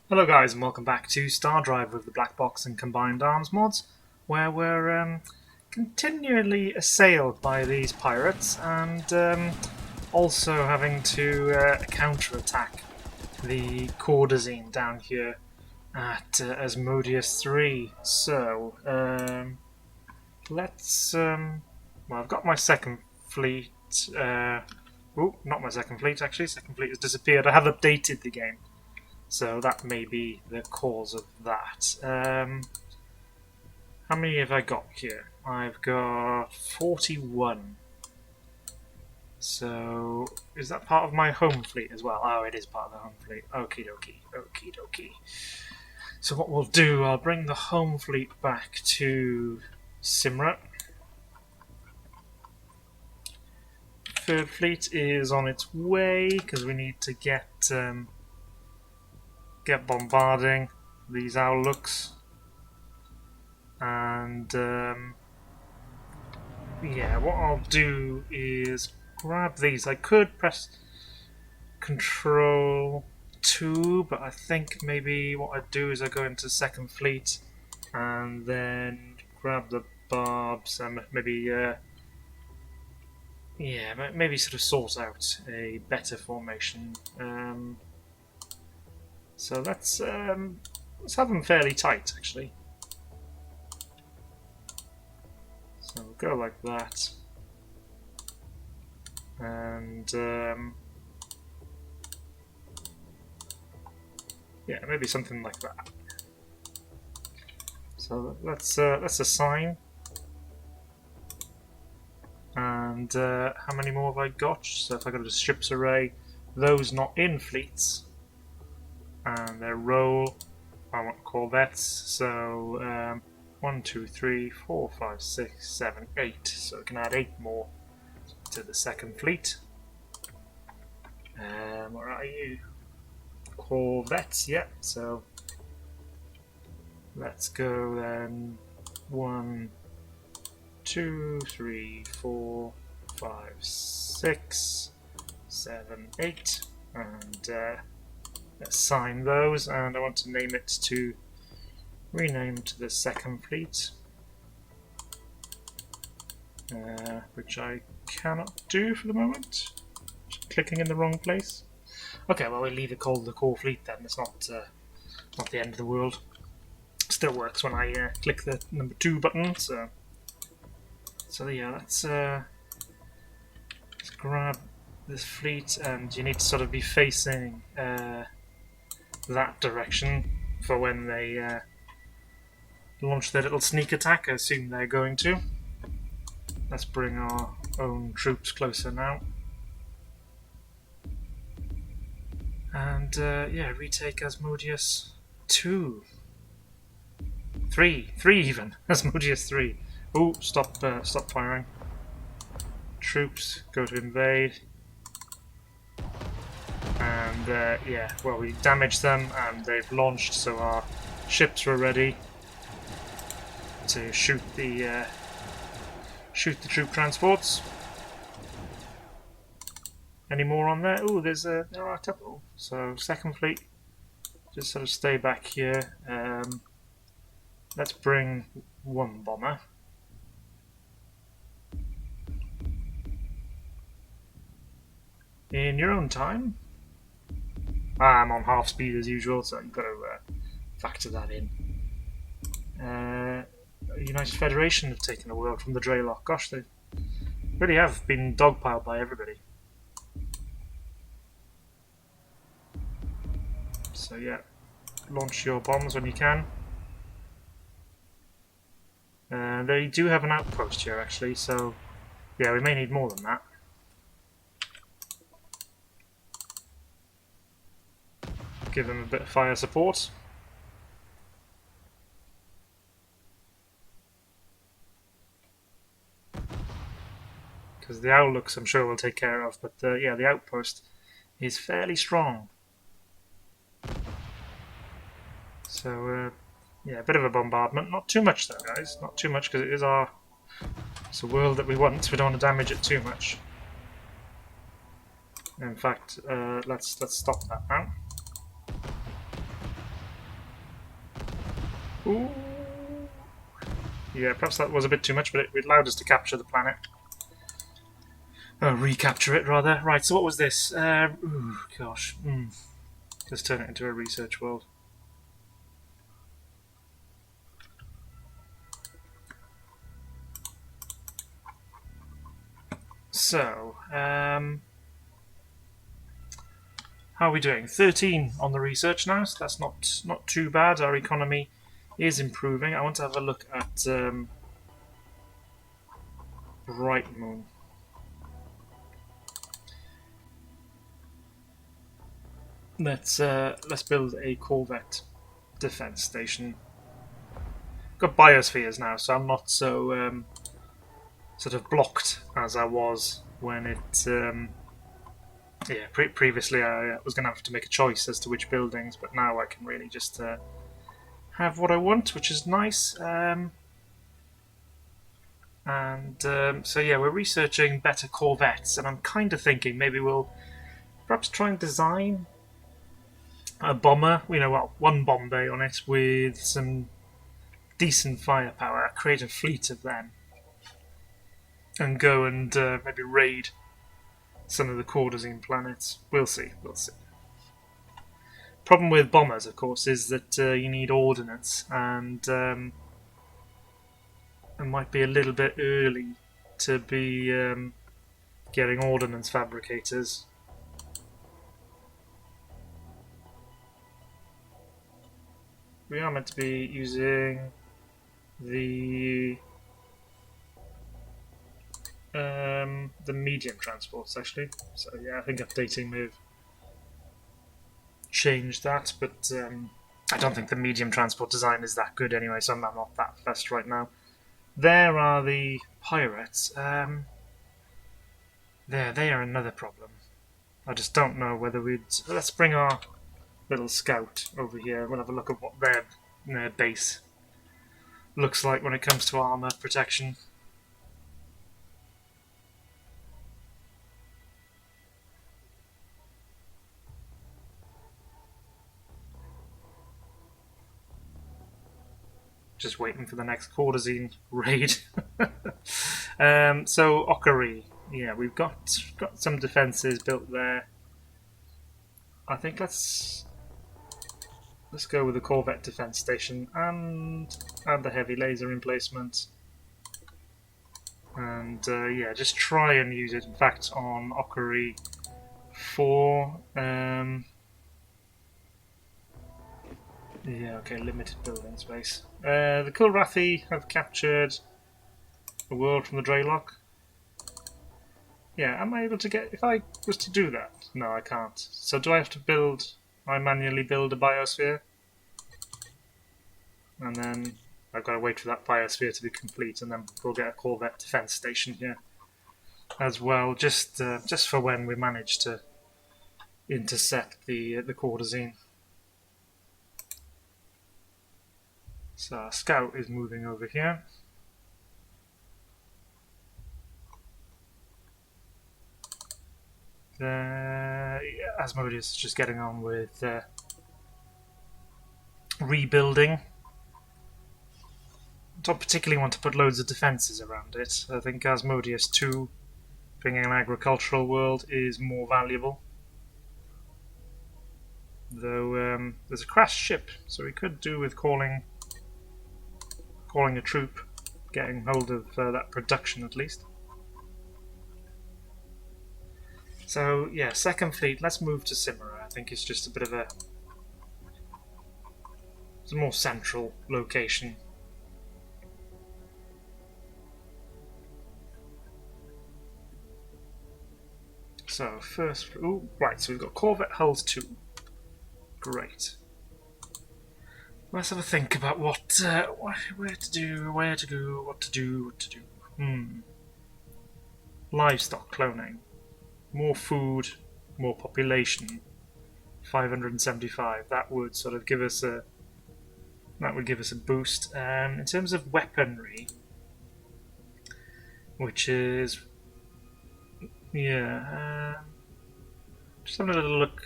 Hello guys and welcome back to StarDrive with the BlackBox and Combined Arms Mods, where we're continually assailed by these pirates and also having to counterattack the Cordazine down here at Asmodeus 3. So, let's... well, I've got my second fleet... oh, not my second fleet actually, second fleet has disappeared. I have updated the game. So that may be the cause of that. How many have I got here? I've got 41. So, is that part of my home fleet as well? Oh, it is part of the home fleet. Okie dokie, okie dokie. So what we'll do, I'll bring the home fleet back to Simra. Third fleet is on its way, because we need to get bombarding these Owlooks, and yeah, what I'll do is grab these. I could press Control 2, but I think maybe what I'd do is I go into second fleet and then grab the barbs and maybe yeah, maybe sort of sort out a better formation. So let's have them fairly tight, actually. So we'll go like that, and yeah, maybe something like that. So let's assign, and how many more have I got? So if I go to the ships array, those not in fleets. And their role, I want corvettes, so 1, 2, 3, 4, 5, 6, 7, 8. So we can add 8 more to the second fleet. Where are you? Corvettes, yeah. So let's go then 1, 2, 3, 4, 5, 6, 7, 8, and assign those, and I want to name it to rename to the second fleet, which I cannot do for the moment. Just clicking in the wrong place. Okay, well, we'll leave it called the core fleet then. It's not the end of the world. Still works when I click the number 2 button. So yeah, let's grab this fleet, and you need to sort of be facing that direction for when they launch their little sneak attack. I assume they're going to. Let's bring our own troops closer now. And yeah, retake Asmodeus 2. 3 even. Asmodeus 3. Oh, stop firing. Troops, go to invade. And yeah, well, we damaged them and they've launched, so our ships were ready to shoot the troop transports. Any more on there? Oh, there are a couple. So second fleet, just sort of stay back here. Let's bring 1 bomber. In your own time. I'm on half speed as usual, so you've got to factor that in. United Federation have taken the world from the Dreylock. Gosh, they really have been dogpiled by everybody. So yeah, launch your bombs when you can. They do have an outpost here, actually, so yeah, we may need more than that. Give them a bit of fire support. Because the Owlooks I'm sure we'll take care of, but yeah, the outpost is fairly strong. So yeah, a bit of a bombardment. Not too much though, guys. Not too much, because it's a world that we want. We don't want to damage it too much. In fact, let's stop that now. Ooh. Yeah, perhaps that was a bit too much, but it allowed us to capture the planet. Oh, recapture it, rather. Right, so what was this? Ooh, gosh. Let's turn it into a research world. So, how are we doing? 13 on the research now, so that's not too bad. Our economy is improving. I want to have a look at Bright Moon. Let's build a Corvette defense station. Got biospheres now, so I'm not so sort of blocked as I was when it. Yeah, previously I was going to have to make a choice as to which buildings, but now I can really just have what I want, which is nice. So yeah, we're researching better Corvettes, and I'm kind of thinking maybe we'll perhaps try and design a bomber. Well, one bomb bay on it with some decent firepower. Create a fleet of them, and go and maybe raid some of the Cordazine planets. We'll see. Problem with bombers, of course, is that you need ordnance, and it might be a little bit early to be getting ordnance fabricators. We are meant to be using the medium transports, actually. So yeah, I think updating may have changed that, but I don't think the medium transport design is that good anyway, so I'm not that fussed right now. There are the pirates. There, they are another problem. I just don't know whether we'd... Let's bring our little scout over here. We'll have a look at what their base looks like when it comes to armor protection. Just waiting for the next Cordazine raid. So Okari, yeah, we've got some defences built there. I think let's go with the Corvette defence station and add the heavy laser emplacement. And yeah, just try and use it. In fact, on Okari 4. Yeah, okay, limited building space. The Kilrathi have captured a world from the Dreylock. Yeah, am I able to get... If I was to do that? No, I can't. So do I have to build... I manually build a biosphere? And then I've got to wait for that biosphere to be complete, and then we'll get a Corvette defense station here as well, just for when we manage to intercept the Cordazine. So our scout is moving over here. Asmodeus is just getting on with rebuilding. Don't particularly want to put loads of defences around it. I think Asmodeus 2, being an agricultural world, is more valuable. Though there's a crashed ship, so we could do with calling a troop, getting hold of that production at least. So yeah, second fleet. Let's move to Simera. I think it's just a bit of it's a more central location. So first, right. So we've got Corvette hulls 2. Great. Let's have a think about where to do, where to go, what to do. Livestock cloning. More food, more population. 575. That would sort of give us a boost. In terms of weaponry, which is just having a little look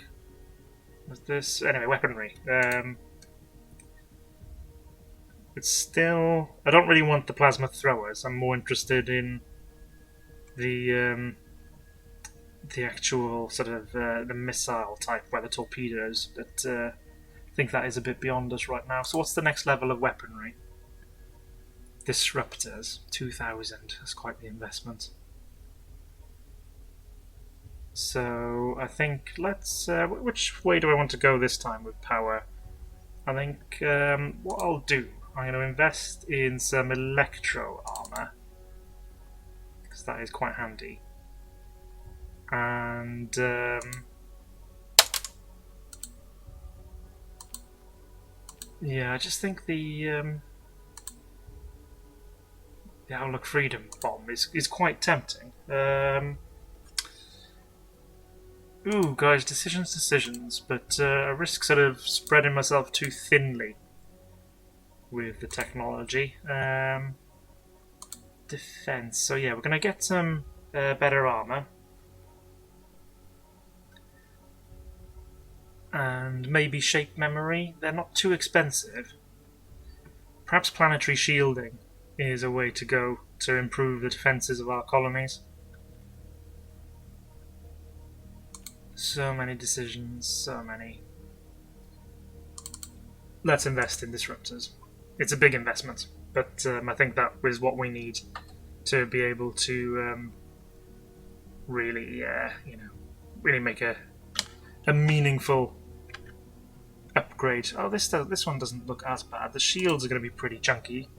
at this. Anyway, weaponry. It's still... I don't really want the plasma throwers. I'm more interested in the actual sort of the missile type, where the torpedoes. But I think that is a bit beyond us right now. So what's the next level of weaponry? Disruptors, 2,000. That's quite the investment. So I think let's... which way do I want to go this time with power? I think what I'll do, I'm going to invest in some electro armor, because that is quite handy. And yeah, I just think the Outlook Freedom Bomb is quite tempting. Ooh, guys, decisions, but I risk sort of spreading myself too thinly with the technology. Defense. So yeah, we're going to get some better armor. And maybe shape memory. They're not too expensive. Perhaps planetary shielding is a way to go to improve the defenses of our colonies. So many decisions, so many. Let's invest in disruptors. It's a big investment, but I think that is what we need to be able to really, really make a meaningful upgrade. Oh, this one doesn't look as bad. The shields are going to be pretty chunky.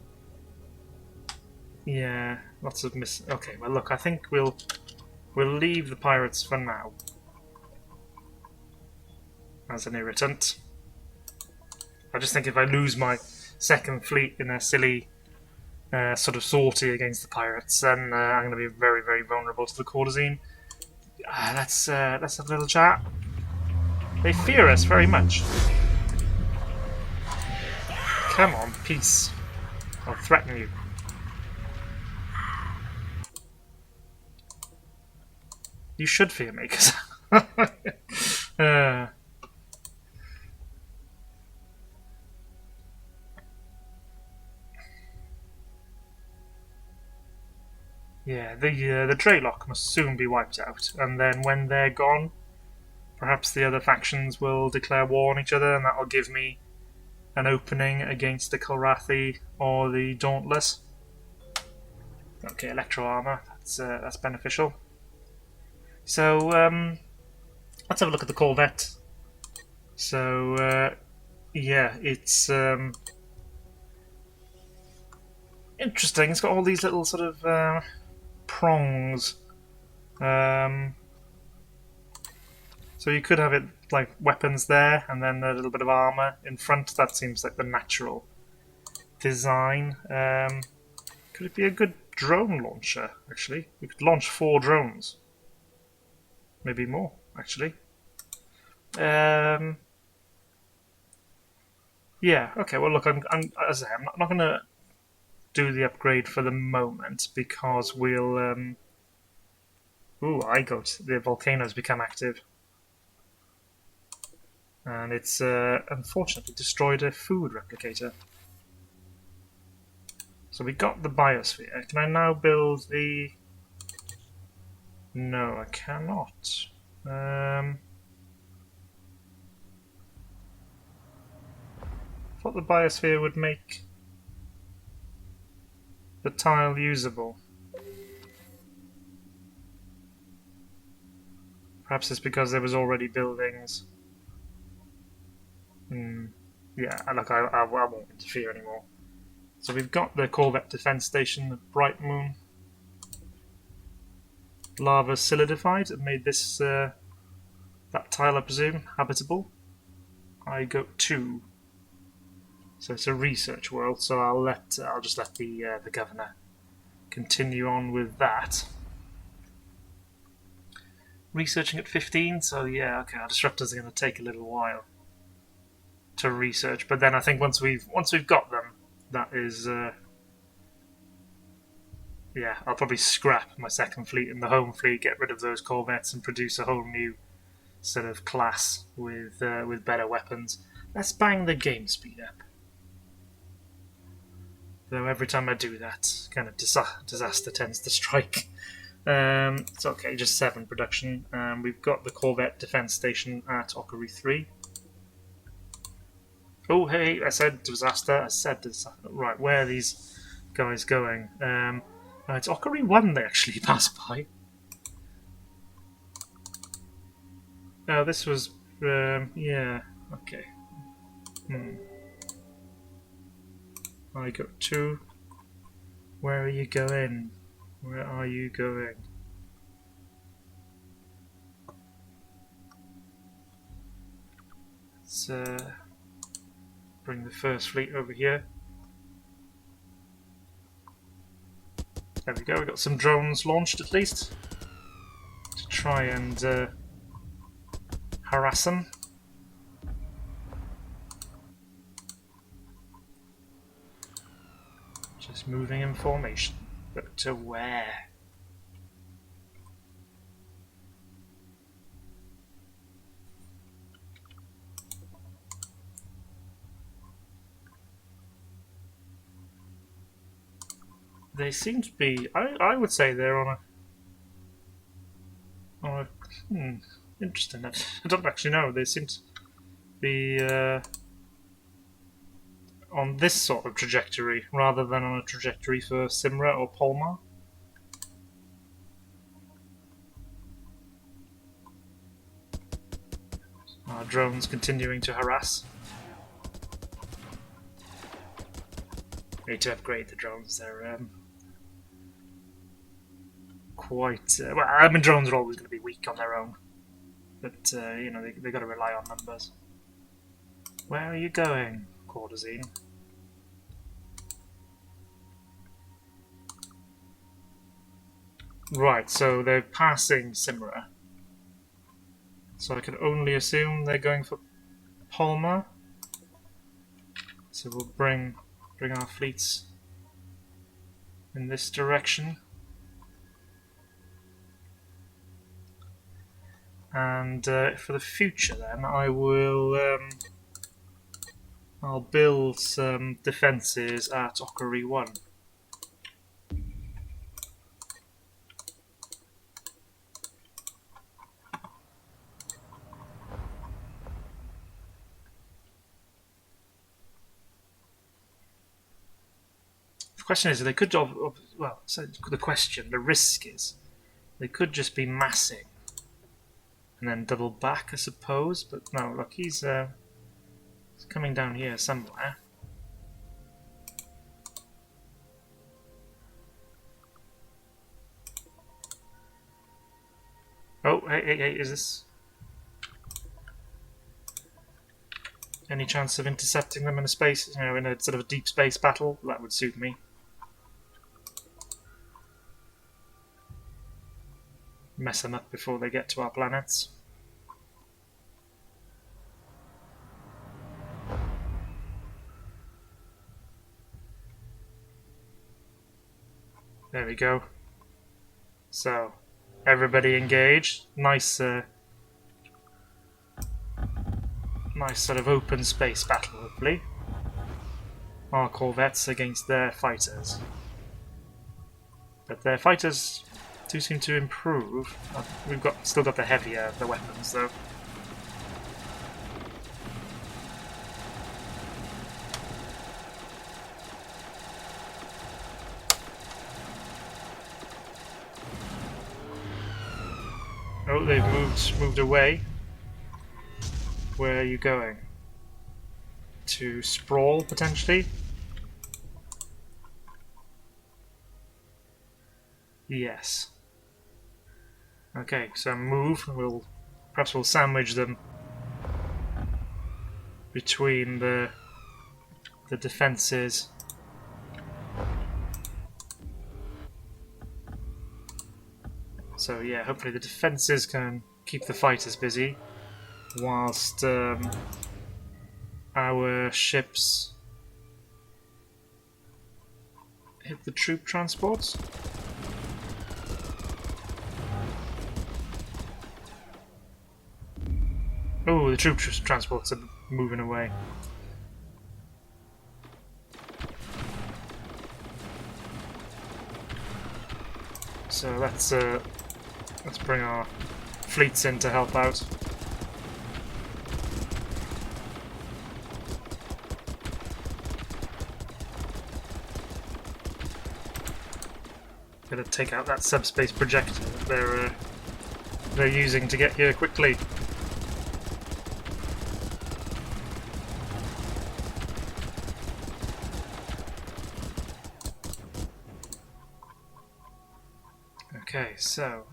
Yeah, lots of miss. Okay, well look, I think we'll leave the pirates for now as an irritant. I just think if I lose my second fleet in a silly sort of sortie against the pirates, then I'm going to be very, very vulnerable to the courtesan. Let's have a little chat. They fear us very much. Come on, peace. I'll threaten you. You should fear me, because... yeah, the Draylock must soon be wiped out, and then when they're gone, perhaps the other factions will declare war on each other, and that'll give me an opening against the Kilrathi or the Dauntless. Okay, electro armor. That's beneficial. So let's have a look at the Corvette. So yeah, it's interesting. It's got all these little sort of prongs. So you could have it like weapons there, and then a little bit of armor in front. That seems like the natural design. Could it be a good drone launcher, actually? We could launch 4 drones. Maybe more, actually. Yeah, okay, well look, as I say, I'm not going to do the upgrade for the moment, because we'll... Ooh, the volcano's become active. And it's unfortunately destroyed a food replicator. So we got the biosphere. Can I now build the... No, I cannot. I thought the biosphere would make the tile usable. Perhaps it's because there was already buildings. Yeah, look, I won't interfere anymore. So we've got the Corvette Defense Station at Bright Moon. Lava solidified and made this that tile, I presume, habitable. I go 2. So it's a research world. So I'll just let the governor continue on with that. Researching at 15. So yeah, okay, our disruptors are going to take a little while to research, but then I think once we've got them, that is yeah, I'll probably scrap my second fleet and the home fleet, get rid of those corvettes, and produce a whole new sort of class with better weapons. Let's bang the game speed up. Though every time I do that, kind of disaster tends to strike. It's okay, just 7 production. We've got the Corvette defense station at Okari 3. Oh, hey, I said disaster. I said disaster. Right, where are these guys going? It's Okari 1 they actually passed by. Oh, this was... yeah, okay. I got 2. Where are you going? Where are you going? Let's bring the first fleet over here. There we go, we got some drones launched at least to try and harass them. Just moving in formation, but to where? They seem to be. I would say they're on a. Interesting. I don't actually know. They seem to be on this sort of trajectory rather than on a trajectory for Simra or Polmar. Our drones continuing to harass. We need to upgrade the drones. They're quite well. I mean, drones are always going to be weak on their own, but you know they got to rely on numbers. Where are you going, Cordazine? Right, so they're passing Simra. So I can only assume they're going for Palma. So we'll bring our fleets in this direction. And for the future then, I will I'll build some defences at Okari 1. The question is, they could well, so the risk is, they could just be massing and then double back, I suppose. But no, look, he's coming down here somewhere. Oh, hey, is this any chance of intercepting them in a space, you know, in a sort of a deep space battle? That would suit me. Mess them up before they get to our planets. There we go. So, everybody engaged. Nice, nice sort of open space battle, hopefully. Our corvettes against their fighters. But their fighters do seem to improve. We've still got the heavier the weapons though. Oh, they've moved away. Where are you going? To Sprawl potentially? Yes. Okay, so move. Perhaps we'll sandwich them between the defences. So yeah, hopefully the defences can keep the fighters busy, whilst our ships hit the troop transports. Oh, the troop transports are moving away. So let's bring our fleets in to help out. Gotta take out that subspace projector that they're using to get here quickly. Okay, so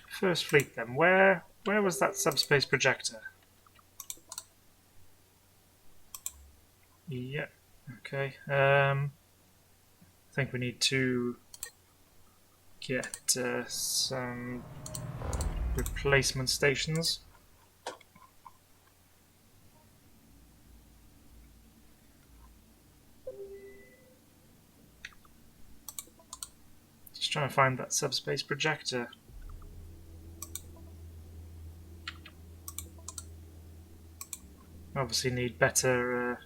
first fleet then. Where was that subspace projector? Yeah. Okay. I think we need to get some replacement stations. Just trying to find that subspace projector. Obviously need better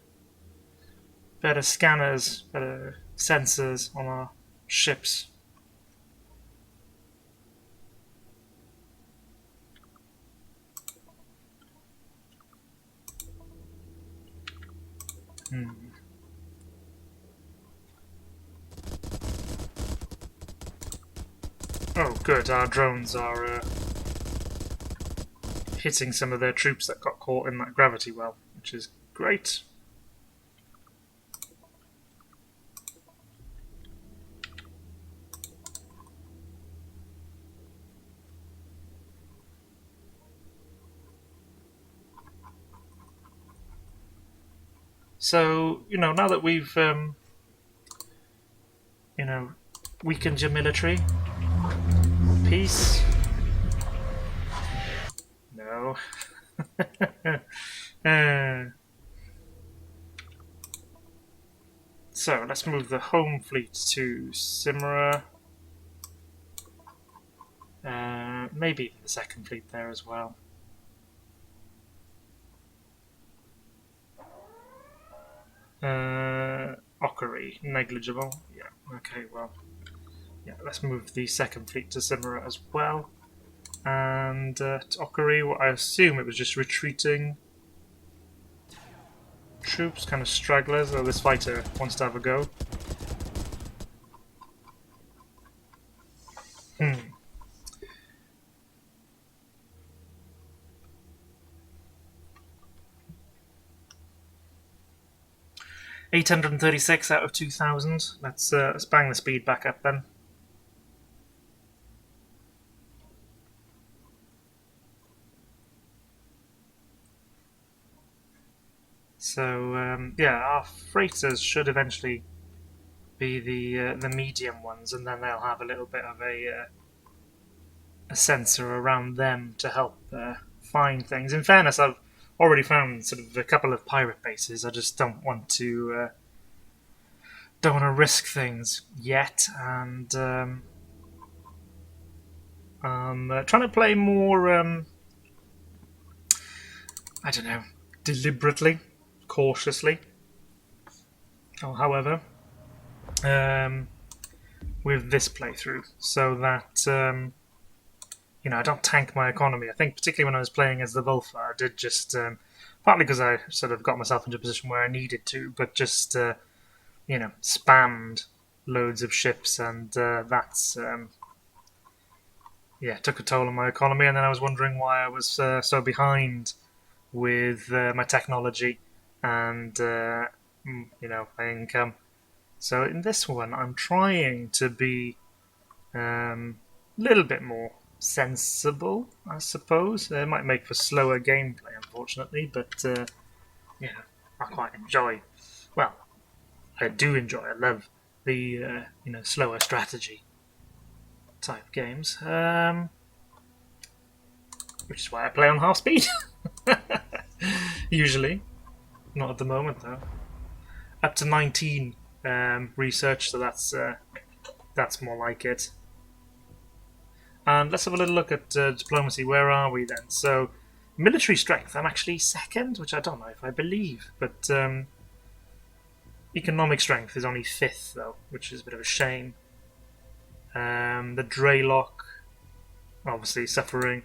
scanners, better sensors on our ships. Oh, good. Our drones are hitting some of their troops that got caught in that gravity well, which is great. So, now that we've, weakened your military, peace? No. So, let's move the home fleet to Simra. Maybe the second fleet there as well. Ockery, negligible. Yeah, okay, well. Yeah, let's move the second fleet to Simra as well. And to Ockery, well, I assume it was just retreating troops, kind of stragglers. Oh, this fighter wants to have a go. 836 out of 2,000. Let's bang the speed back up then. So yeah, our freighters should eventually be the medium ones, and then they'll have a little bit of a sensor around them to help find things. In fairness, I've already found sort of a couple of pirate bases. I just don't want to risk things yet, and I'm trying to play more. I don't know, deliberately, cautiously. However, with this playthrough, so that I don't tank my economy. I think particularly when I was playing as the Volfa, I did just partly because I sort of got myself into a position where I needed to, but just spammed loads of ships, and that's took a toll on my economy. And then I was wondering why I was so behind with my technology and my income. So in this one, I'm trying to be a little bit more sensible, I suppose. It might make for slower gameplay, unfortunately, but I quite enjoy. Well, I do enjoy. I love the slower strategy type games, which is why I play on half speed. Usually, not at the moment though. Up to 19 research, so that's more like it. And let's have a little look at diplomacy. Where are we then? So, military strength, I'm actually second, which I don't know if I believe, but economic strength is only 5th though, which is a bit of a shame. The Dreylock obviously suffering.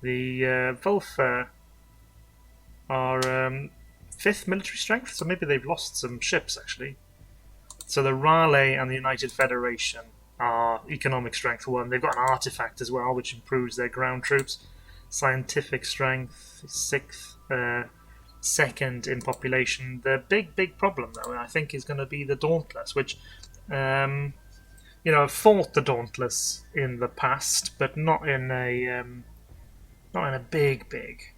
The Vulfar are 5th military strength, so maybe they've lost some ships actually. So the Raleigh and the United Federation are economic strength 1. They've got an artifact as well, which improves their ground troops. Scientific strength 6th, 2nd in population. The big problem though, I think, is going to be the Dauntless, which I've fought the Dauntless in the past, but not in a big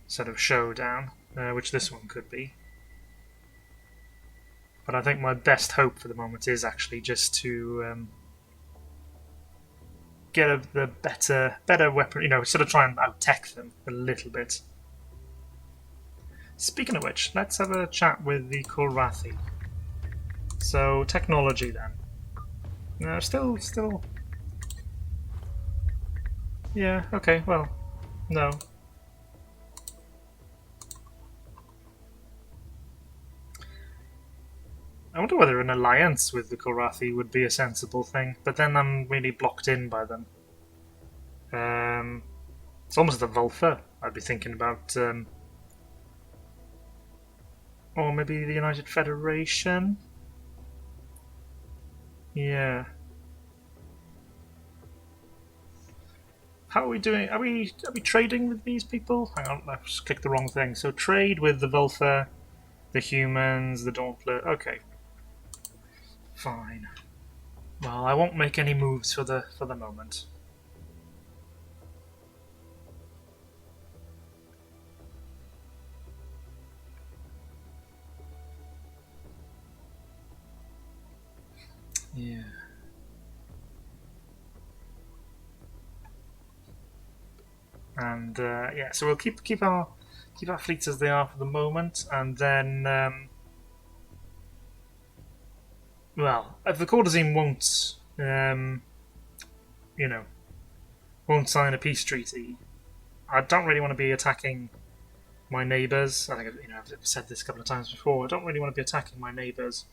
sort of showdown, which this one could be. But I think my best hope for the moment is actually just to get the better weapon, sort of try and out-tech them a little bit. Speaking of which, let's have a chat with the Kulrathi. So, technology then. No, still... Yeah, okay, well, no. I wonder whether an alliance with the Kulrathi would be a sensible thing, but then I'm really blocked in by them. It's almost the Vulfar I'd be thinking about. Or maybe the United Federation? Yeah. How are we doing? Are we trading with these people? Hang on, I just clicked the wrong thing. So trade with the Vulfar, the humans, the Dauntless. Okay. Fine. Well, I won't make any moves for the moment. Yeah. And yeah, so we'll keep our fleets as they are for the moment, and then well, if the courtesan won't won't sign a peace treaty, I don't really want to be attacking my neighbours. I think I've said this a couple of times before. I don't really want to be attacking my neighbours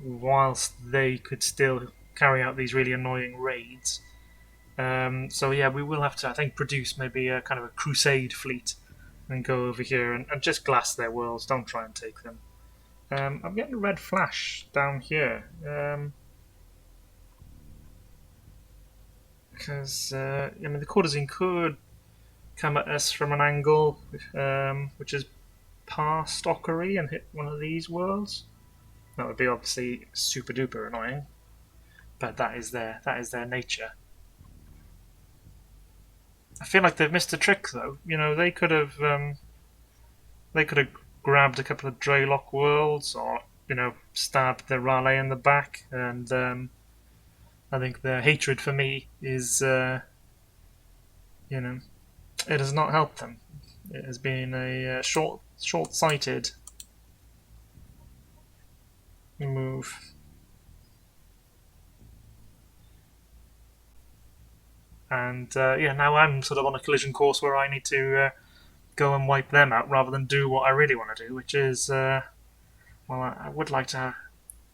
whilst they could still carry out these really annoying raids. So yeah, we will have to, I think, produce maybe a kind of a crusade fleet and go over here and just glass their worlds. Don't try and take them. I'm getting a red flash down here. Because, the courtesan could come at us from an angle which is past Ockery and hit one of these worlds. That would be obviously super duper annoying, but that is their nature. I feel like they've missed a trick though. They could have grabbed a couple of Dreylock worlds, or stabbed the Raleigh in the back, and I think their hatred for me is it has not helped them. It has been a short-sighted move. And yeah, now I'm sort of on a collision course where I need to go and wipe them out rather than do what I really want to do, which is well, I would like to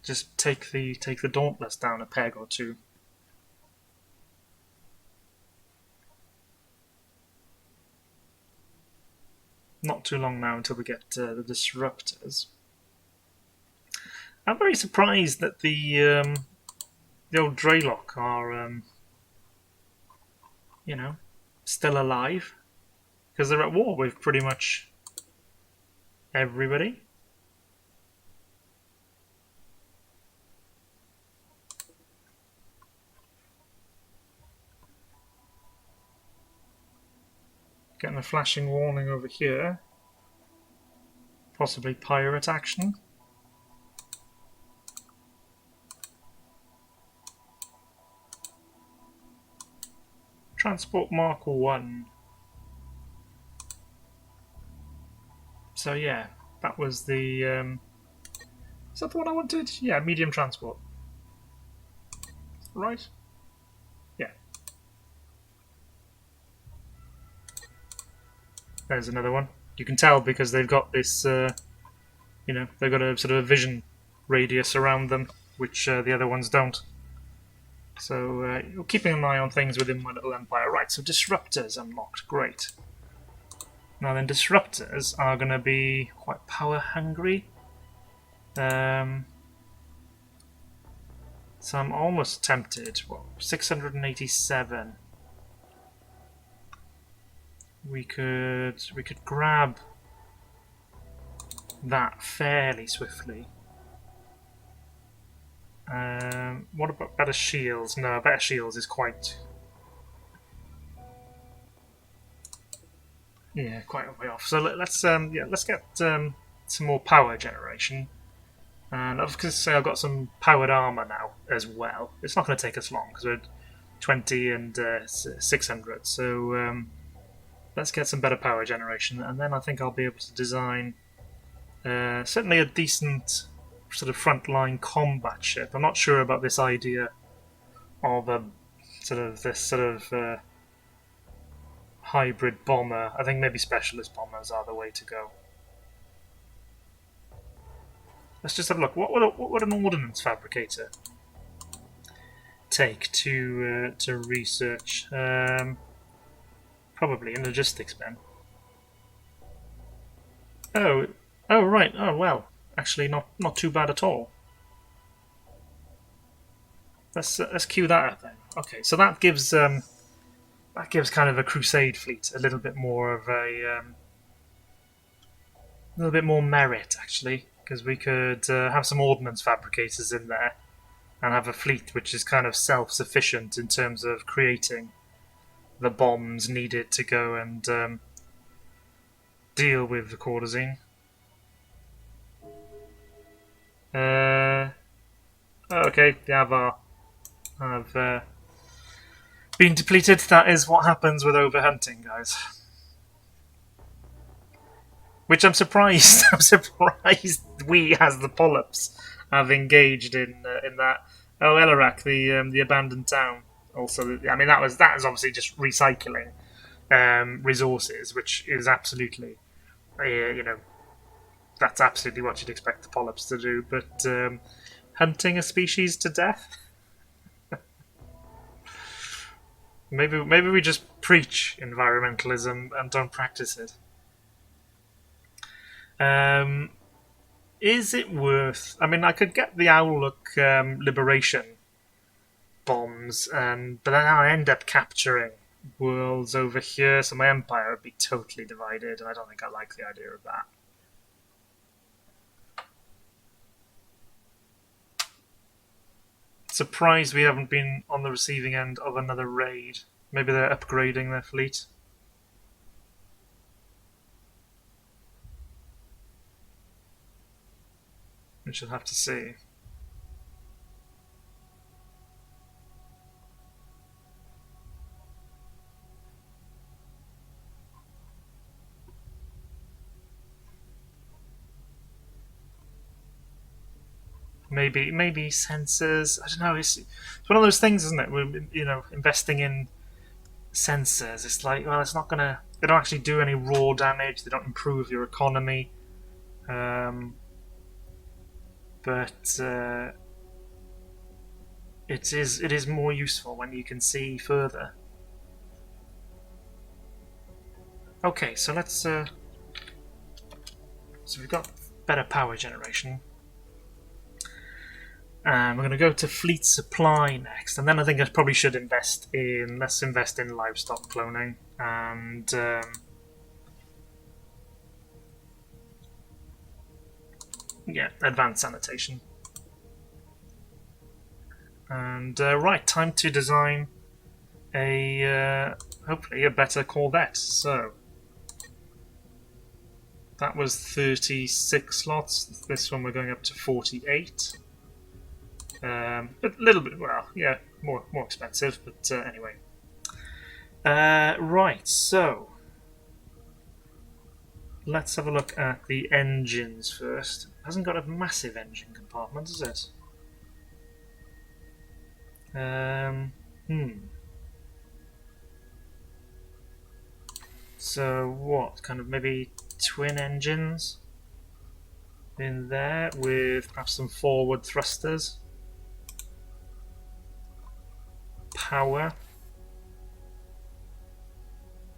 just take the Dauntless down a peg or two. Not too long now until we get the Disruptors. I'm very surprised that the old Dreylock are still alive, because they're at war with pretty much everybody. Getting a flashing warning over here. Possibly pirate action. Transport Mark 1. So yeah, that was the... is that the one I wanted? Yeah, medium transport. Right? Yeah. There's another one. You can tell because they've got this, they've got a sort of a vision radius around them, which the other ones don't. So keeping an eye on things within my little empire. Right, so disruptors unlocked. Great. Now then, disruptors are going to be quite power hungry. So I'm almost tempted. Well, 687. We could grab that fairly swiftly. What about better shields? No, better shields is quite quite a way off. So let's get some more power generation. And of course, I've got some powered armor now as well. It's not going to take us long because we're at 20 and 600. So let's get some better power generation, and then I think I'll be able to design certainly a decent sort of frontline combat ship. I'm not sure about this idea of this hybrid bomber. I think maybe specialist bombers are the way to go. Let's just have a look. What would an ordnance fabricator take to research? Probably in logistics, Ben. Oh right. Oh well. Actually, not too bad at all. Let's cue that up then. Okay, so that gives kind of a crusade fleet a little bit more of a little bit more merit actually, because we could have some ordnance fabricators in there and have a fleet which is kind of self-sufficient in terms of creating the bombs needed to go and deal with the courtesan. Okay, the Avar have been depleted. That is what happens with overhunting, guys. Which I'm surprised. I'm surprised we, as the Pollops, have engaged in that. Oh, Elarak, the abandoned town. Also, I mean that is obviously just recycling resources, which is absolutely, that's absolutely what you'd expect the Pollops to do. But hunting a species to death. Maybe we just preach environmentalism and don't practice it. Is it worth? I mean, I could get the Owllook liberation bombs, but then I end up capturing worlds over here, so my empire would be totally divided, and I don't think I like the idea of that. Surprised we haven't been on the receiving end of another raid. Maybe they're upgrading their fleet. We shall have to see. Maybe sensors. I don't know. It's one of those things, isn't it? We're investing in sensors. It's like, well, it's not gonna. They don't actually do any raw damage. They don't improve your economy. But it is more useful when you can see further. Okay, so let's. So we've got better power generation. And we're going to go to fleet supply next, and then I think I probably should invest in livestock cloning and advanced sanitation. And right, time to design a hopefully a better Corvette. So that was 36 slots. This one we're going up to 48. A little bit, well, yeah, more expensive, but anyway. Right, so let's have a look at the engines first. It hasn't got a massive engine compartment, has it? So what, kind of maybe twin engines in there with perhaps some forward thrusters? power.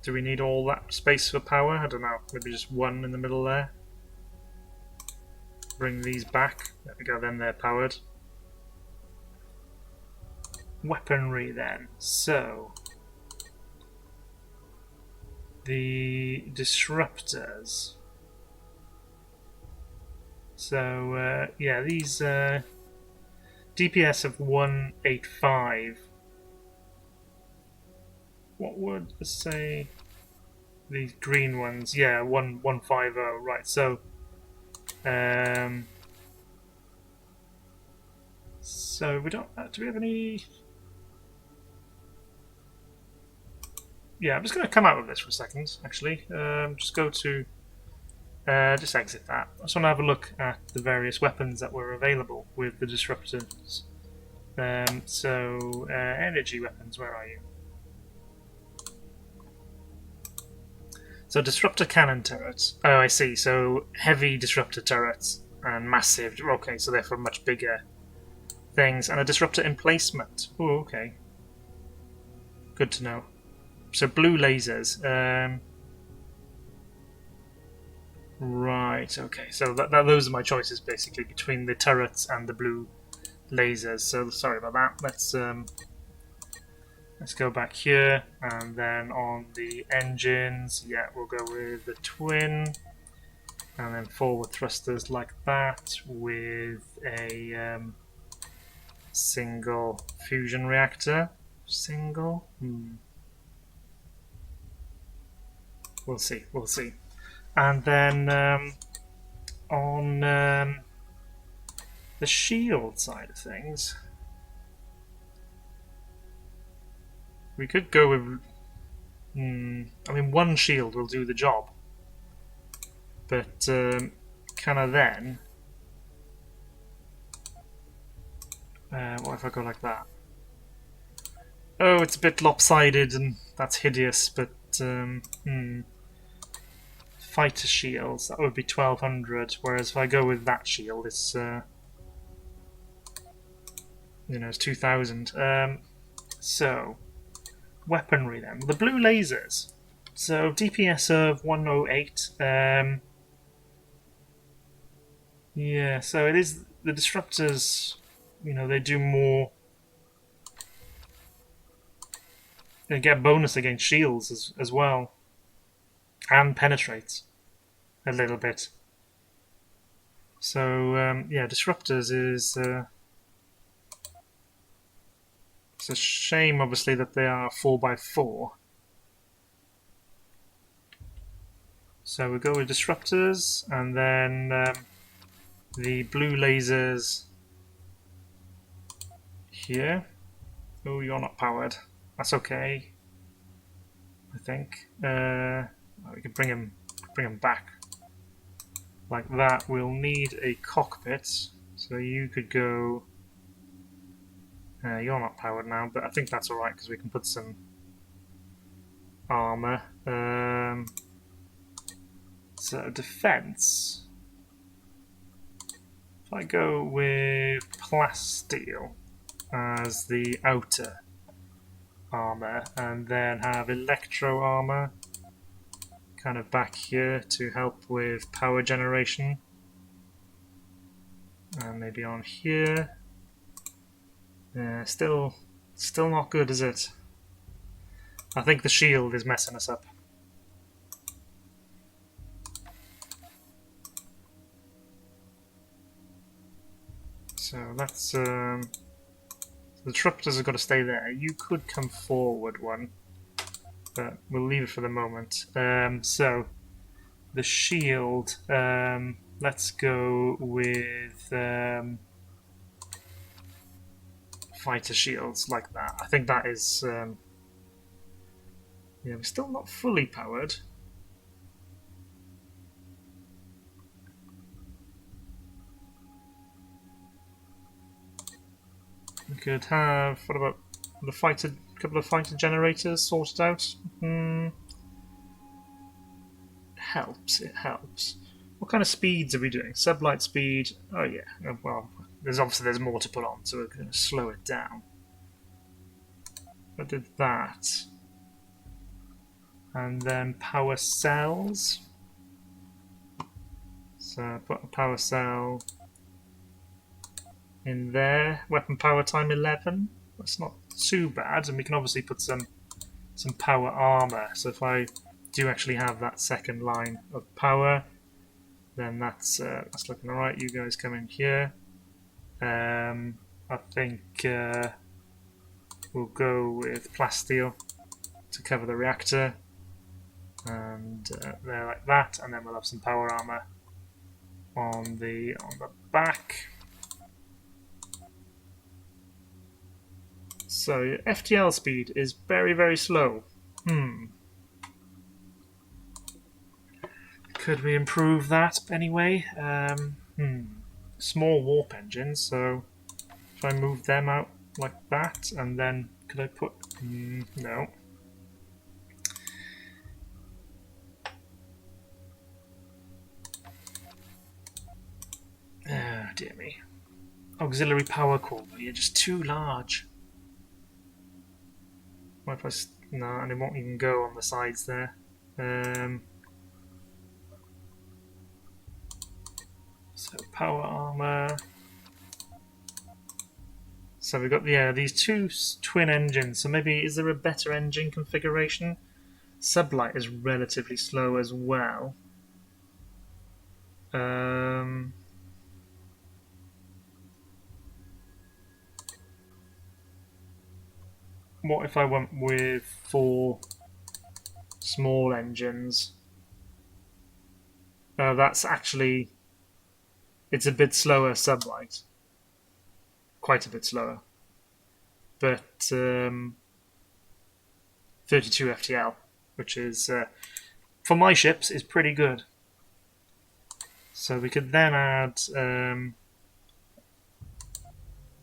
Do we need all that space for power? I don't know. Maybe just one in the middle there. Bring these back. There we go, then they're powered. Weaponry then. So, the disruptors. So, yeah, these DPS of 185. What would I say? These green ones, yeah, 150. Right. So, so we don't. Do we have any? Yeah, I'm just going to come out of this for a second. Actually, just go to. Just exit that. I just want to have a look at the various weapons that were available with the disruptors. So, energy weapons. Where are you? So disruptor cannon turrets. Oh, I see. So heavy disruptor turrets and massive. Okay, so they're for much bigger things. And a disruptor emplacement. Oh, okay. Good to know. So blue lasers. Right. Okay. So those are my choices basically between the turrets and the blue lasers. So sorry about that. Let's go back here, and then on the engines, yeah, we'll go with the twin, and then forward thrusters like that with a single fusion reactor. Single? We'll see, we'll see. And then on the shield side of things, we could go with... I mean, one shield will do the job. But can I then... what if I go like that? Oh, it's a bit lopsided and that's hideous, but... fighter shields, that would be 1200, whereas if I go with that shield, it's... you know, it's 2000. So... weaponry then. The blue lasers. So DPS of 108. Yeah, so it is the disruptors, you know, they do more. They get bonus against shields as well. And penetrates a little bit. So yeah, disruptors is it's a shame, obviously, that they are 4x4. So we'll go with disruptors, and then the blue lasers here. Oh, you're not powered. That's okay, I think. We can bring him back like that. We'll need a cockpit, so you could go. You're not powered now, but I think that's alright because we can put some armor. So defense. If I go with plasteel as the outer armor, and then have electro armor kind of back here to help with power generation, and maybe on here. Yeah, still not good, is it? I think the shield is messing us up. So that's the disruptors have got to stay there. You could come forward one, but we'll leave it for the moment. So the shield. Let's go with. Fighter shields like that. I think that is yeah, we're still not fully powered. We could have, what about the couple of fighter generators sorted out? Helps, it helps. What kind of speeds are we doing? Sublight speed, oh yeah, well, there's more to put on, so we're going to slow it down. I did that. And then power cells. So put a power cell in there. Weapon power time 11. That's not too bad, and we can obviously put some power armor. So if I do actually have that second line of power, then that's looking alright. You guys come in here. I think we'll go with plasteel to cover the reactor, and there like that, and then we'll have some power armor on the back. So FTL speed is very, very slow. Could we improve that anyway? Small warp engines, so if I move them out like that, and then could I put... no. Oh, dear me. Auxiliary power core, you're just too large. What if I... no, and it won't even go on the sides there. So power armor. So we've got these two twin engines. So maybe is there a better engine configuration? Sublight is relatively slow as well. What if I went with 4 small engines? That's actually... it's a bit slower sublight. Quite a bit slower. But 32 FTL, which is, for my ships, is pretty good. So we could then add...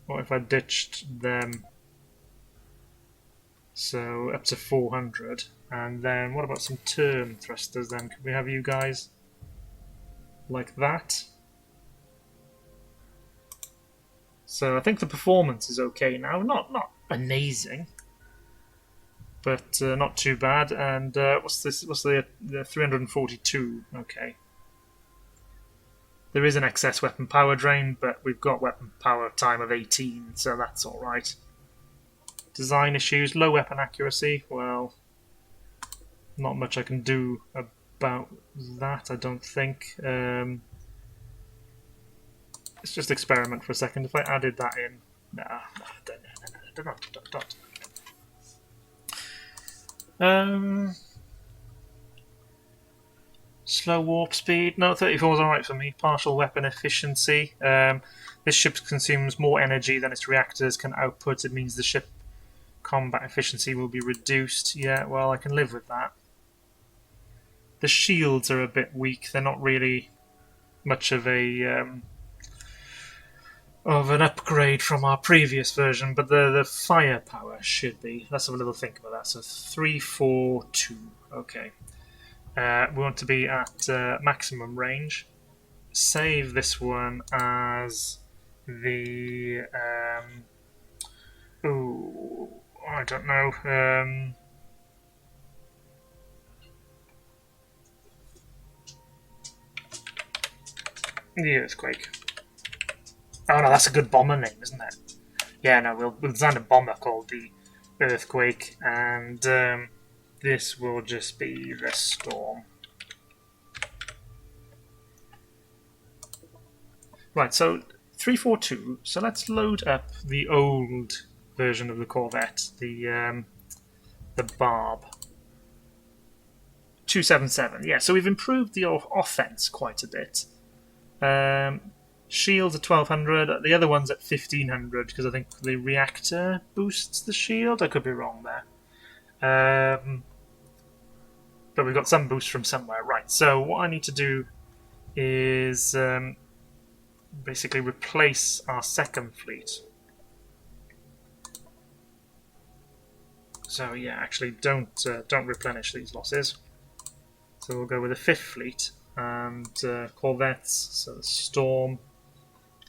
what if I ditched them? So up to 400. And then what about some turn thrusters then? Could we have you guys like that? So I think the performance is okay now. Not amazing, but not too bad. And what's this? What's the 342? Okay. There is an excess weapon power drain, but we've got weapon power time of 18, so that's all right. Design issues, low weapon accuracy. Well, not much I can do about that, I don't think. Let's just experiment for a second. If I added that in... no. Slow warp speed. No, 34 is alright for me. Partial weapon efficiency. This ship consumes more energy than its reactors can output. It means the ship combat efficiency will be reduced. Yeah, well, I can live with that. The shields are a bit weak. They're not really much of an upgrade from our previous version, but the firepower should be. Let's have a little think about that. So 342. Okay. We want to be at maximum range. Save this one as the... ooh, I don't know. The Earthquake. Oh no, that's a good bomber name, isn't it? Yeah, no, we'll design a bomber called the Earthquake, and this will just be the Storm. Right, so 342. So let's load up the old version of the Corvette, the Barb. 277. Yeah, so we've improved the offense quite a bit. Shields at 1200. The other one's at 1500 because I think the reactor boosts the shield. I could be wrong there. But we've got some boost from somewhere. Right, so what I need to do is basically replace our second fleet. So yeah, actually don't replenish these losses. So we'll go with a fifth fleet and corvettes, so the Storm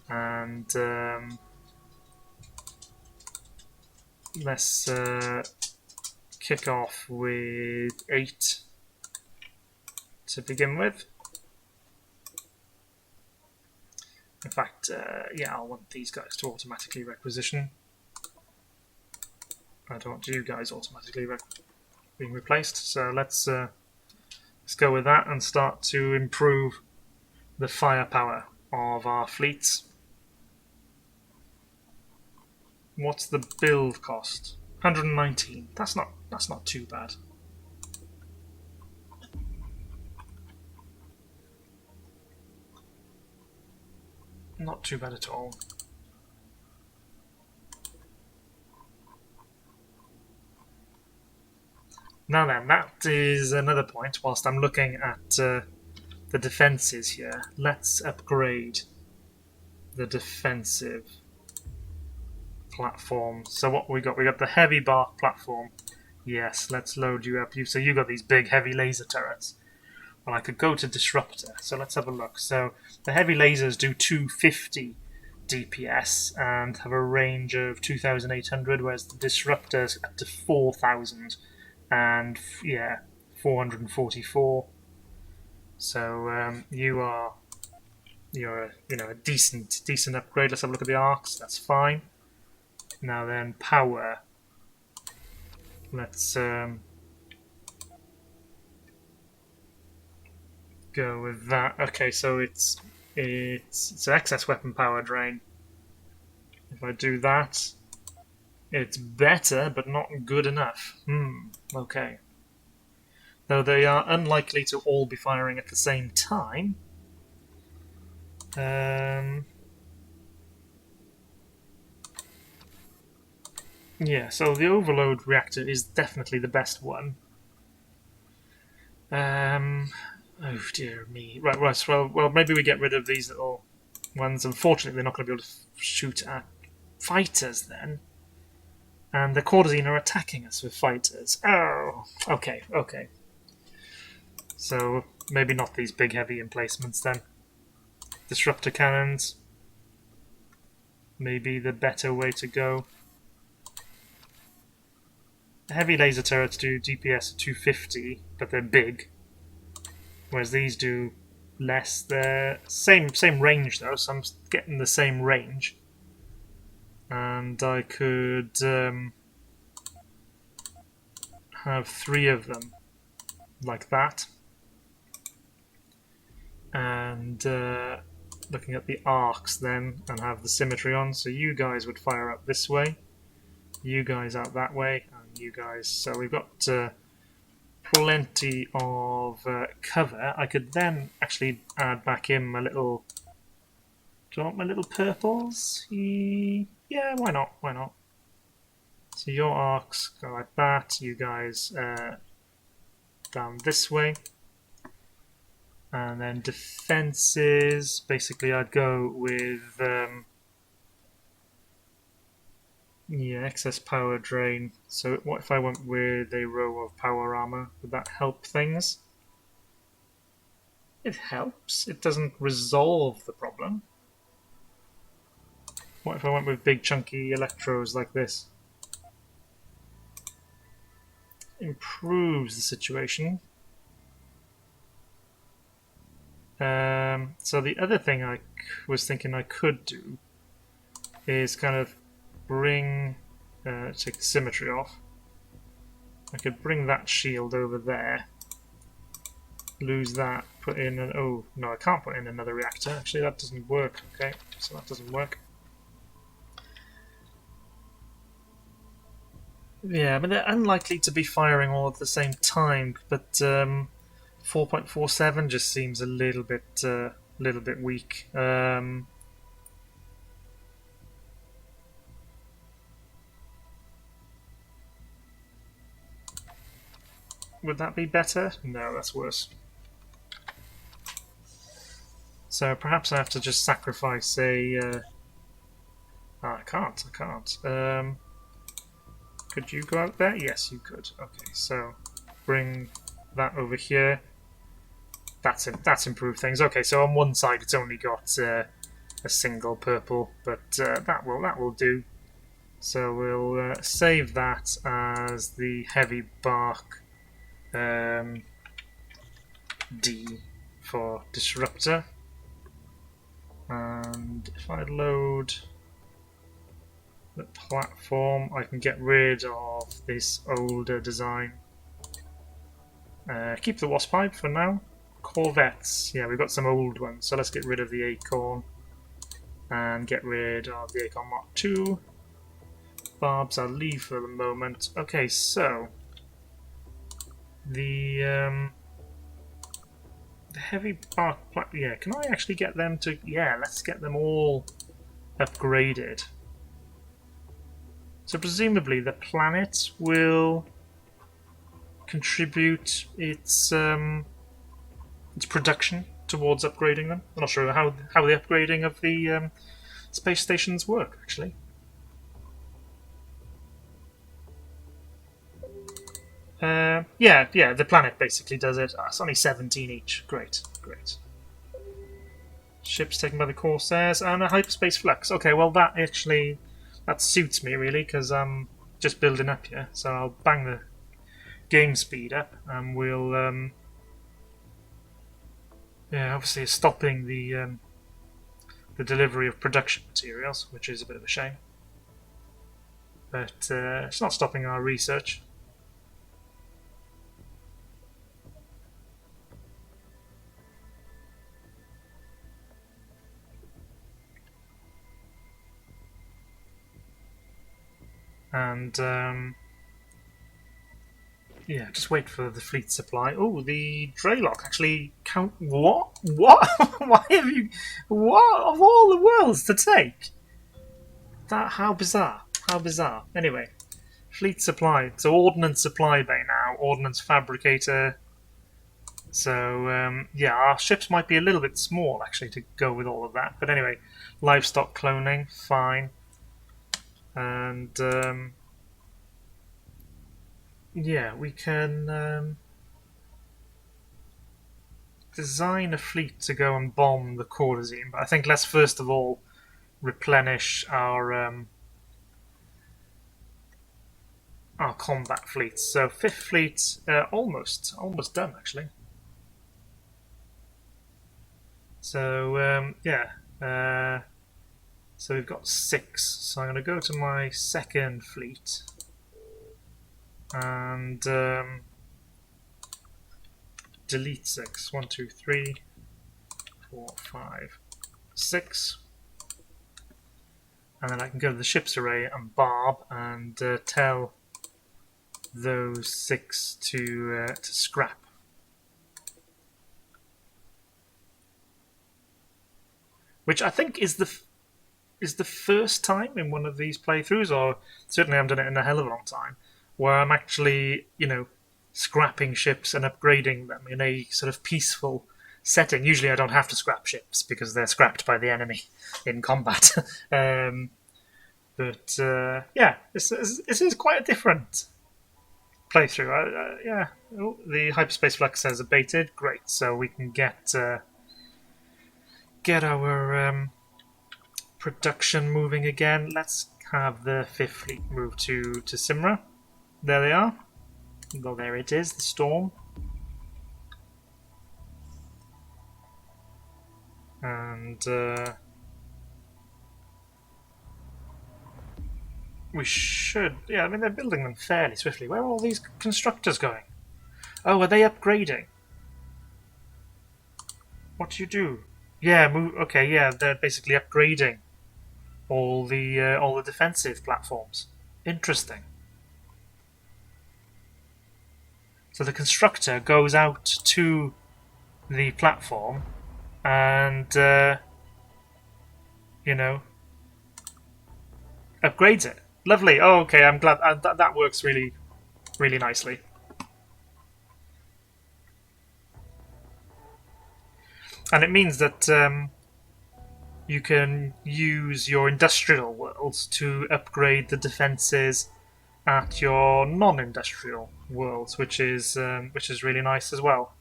and let's kick off with 8 to begin with. In fact, yeah, I'll want these guys to automatically requisition. I don't want you guys automatically being replaced, so let's go with that and start to improve the firepower of our fleets. What's the build cost? 119. That's not too bad. Not too bad at all. Now then, that is another point. Whilst I'm looking at the defences here, let's upgrade the defensive platform. So what we got? We got the heavy bark platform. Yes, let's load you up. So you got these big heavy laser turrets. Well, I could go to disruptor. So let's have a look. So the heavy lasers do 250 DPS and have a range of 2,800, whereas the disruptors up to 4,000 and yeah, 444. So you're a decent upgrade. Let's have a look at the arcs. That's fine. Now then, power. Let's go with that. Okay, so it's excess weapon power drain. If I do that, it's better, but not good enough. Okay. Though they are unlikely to all be firing at the same time. Yeah, so the overload reactor is definitely the best one. Oh dear me. Right, well, maybe we get rid of these little ones. Unfortunately, they're not going to be able to shoot at fighters then. And the Corzine are attacking us with fighters. Oh, okay. So maybe not these big heavy emplacements then. Disruptor cannons. Maybe the better way to go. The heavy laser turrets do DPS of 250, but they're big. Whereas these do less. They're same range though, so I'm getting the same range. And I could have 3 of them like that. And looking at the arcs then, and have the symmetry on. So you guys would fire up this way, you guys out that way, and you guys. So we've got plenty of cover. I could then actually add back in my little. Do you want my little purples? Yeah, why not? Why not? So your arcs go like that. You guys down this way. And then defenses, basically I'd go with excess power drain. So what if I went with a row of power armor? Would that help things? It helps. It doesn't resolve the problem. What if I went with big chunky electros like this? Improves the situation. So the other thing I was thinking I could do is kind of bring, take the symmetry off. I could bring that shield over there, lose that, put in an, oh no, I can't put in another reactor, actually that doesn't work, okay, so that doesn't work. Yeah, but they're unlikely to be firing all at the same time, but 4.47 just seems a little bit weak. Would that be better? No, that's worse. So perhaps I have to just sacrifice a. I can't. Could you go out there? Yes, you could. Okay, so bring that over here. That's improved things. Okay, so on one side it's only got a single purple, but that will do. So we'll save that as the heavy bark D for disruptor. And if I load the platform, I can get rid of this older design. Keep the wasp pipe for now. Corvettes, yeah, we've got some old ones, so let's get rid of the Acorn and get rid of the Acorn Mark II. Barbs I'll leave for the moment. Okay, so the heavy bark, yeah, can I actually get them to, yeah, let's get them all upgraded. So presumably the planet will contribute its production towards upgrading them. I'm not sure how the upgrading of the space stations work, actually. Yeah, the planet basically does it. It's only 17 each. Great. Ships taken by the Corsairs and a hyperspace flux. Okay, well that suits me really because I'm just building up here. So I'll bang the game speed up and we'll obviously stopping the delivery of production materials, which is a bit of a shame. But it's not stopping our research. And yeah, just wait for the fleet supply. Oh, the Draylock actually count. What? Why have you? What of all the worlds to take? That how bizarre! How bizarre. Anyway, fleet supply. So ordnance supply bay now. Ordnance fabricator. So yeah, our ships might be a little bit small actually to go with all of that. But anyway, livestock cloning, fine. And yeah, we can design a fleet to go and bomb the Corazine, but I think let's first of all replenish our combat fleets. So 5th fleet, almost done actually. So yeah, so we've got 6. So I'm going to go to my 2nd fleet and delete 6. 1, 2, 3, 4, 5, 6. And then I can go to the ships array and barb and tell those 6 to scrap. Which I think is the first time in one of these playthroughs, or certainly I haven't done it in a hell of a long time, where I'm actually, scrapping ships and upgrading them in a sort of peaceful setting. Usually I don't have to scrap ships because they're scrapped by the enemy in combat. But yeah, this is quite a different playthrough. Yeah, oh, the hyperspace flux says abated. Great, so we can get our production moving again. Let's have the 5th fleet move to Simra. There they are. Well, there it is, the Storm. And we should... Yeah, I mean, they're building them fairly swiftly. Where are all these constructors going? Oh, are they upgrading? What do you do? Yeah, move... Okay, yeah, they're basically upgrading all the defensive platforms. Interesting. So the constructor goes out to the platform and upgrades it. Lovely. Oh, okay. I'm glad that works really, really nicely. And it means that you can use your industrial worlds to upgrade the defenses at your non-industrial worlds, which is really nice as well.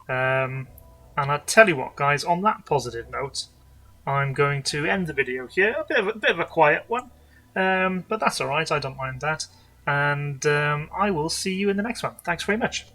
And I tell you what, guys, on that positive note, I'm going to end the video here. A bit of a quiet one. But that's alright, I don't mind that. And I will see you in the next one. Thanks very much.